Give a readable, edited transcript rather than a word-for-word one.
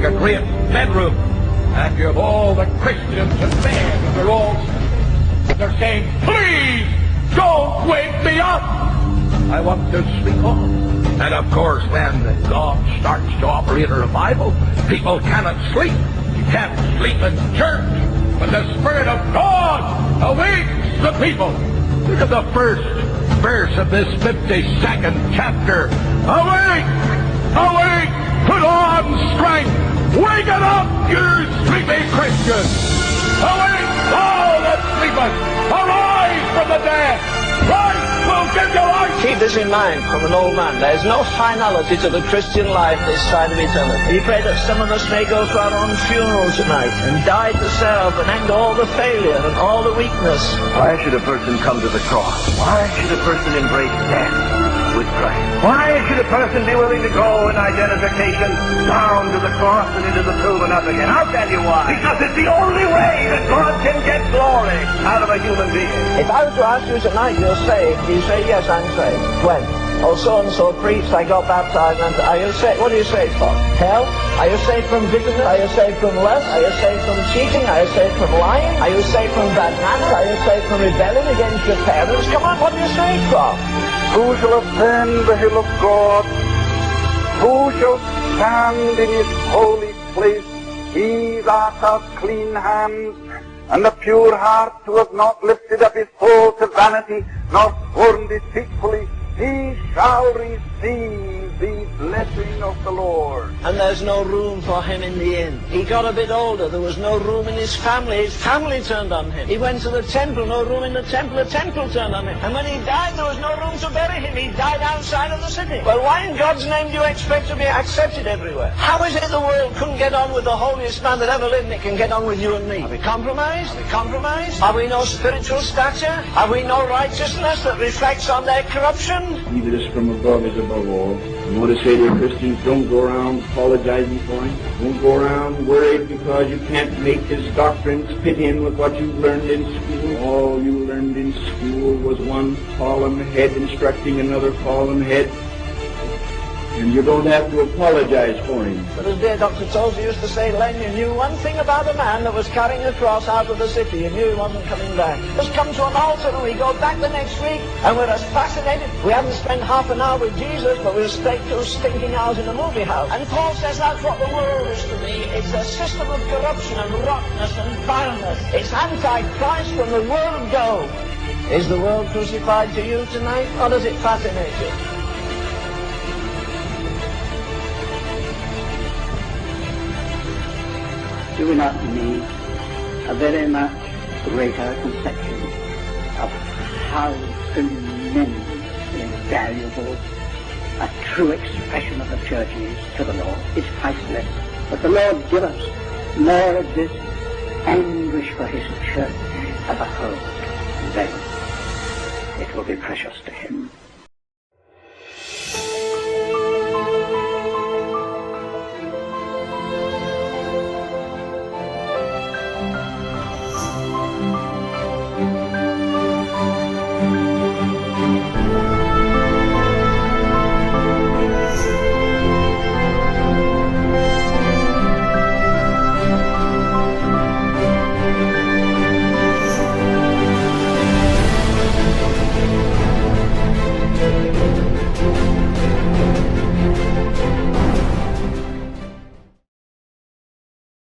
make a great bedroom. And you have all the Christians in bed, and they're saying, please, don't wake me up. I want to sleep on. And of course, when God starts to operate a revival, people cannot sleep. You can't sleep in church. But the Spirit of God awakes the people. Look at the first verse of this 52nd chapter. Awake! Awake! Put on strength! Wake it up, you sleepy Christians! Awake, thou that sleepest! Arise from the dead! Christ will give you life! Keep this in mind from an old man. There is no finality to the Christian life this side of eternity. We pray that some of us may go to our own funeral tonight and die to self and end all the failure and all the weakness. Why should a person come to the cross? Why should a person embrace death with Christ? Why should a person be willing to go in identification down to the cross and into the tomb and up again? I'll tell you why. Because it's the only way that God can get glory out of a human being. If I were to ask you tonight, you're saved, you say, yes, I'm saved. When? Oh, so-and-so preached, I got baptized, and are you saved? What are you saved from? Hell? Are you saved from bitterness? Are you saved from lust? Are you saved from cheating? Are you saved from lying? Are you saved from bad manners? Are you saved from rebelling against your parents? Come on, what are you saved from? Who shall ascend the hill of God? Who shall stand in his holy place? He that hath clean hands and a pure heart, who hath not lifted up his soul to vanity, nor sworn deceitfully, he shall receive the blessing of the Lord. And there's no room for him in the inn. He got a bit older, there was no room in his family turned on him. He went to the temple, no room in the temple turned on him. And when he died, there was no room to bury him. He died outside of the city. Well, why in God's name do you expect to be accepted everywhere? How is it the world couldn't get on with the holiest man that ever lived, and it can get on with you and me? Are we compromised? Are we compromised? Have we no spiritual stature? Have we no righteousness that reflects on their corruption? He that is from above is above all. I want to say to Christians, don't go around apologizing for him. Don't go around worried because you can't make his doctrines fit in with what you learned in school. All you learned in school was one column head instructing another column head. And you don't have to apologize for him. But as dear Dr. Tozer used to say, Len, you knew one thing about a man that was carrying a cross out of the city. You knew he wasn't coming back. Just come to an altar and we go back the next week and we're as fascinated. We haven't spent half an hour with Jesus, but we'll stay 2 stinking hours in a movie house. And Paul says that's what the world is to me. It's a system of corruption and rottenness and vileness. It's anti-Christ from the world go. Is the world crucified to you tonight, or does it fascinate you? Do we not need a very much greater conception of how tremendously valuable a true expression of the church is to the Lord? It's priceless. But the Lord give us more of this anguish for his church as a whole, and then it will be precious to him.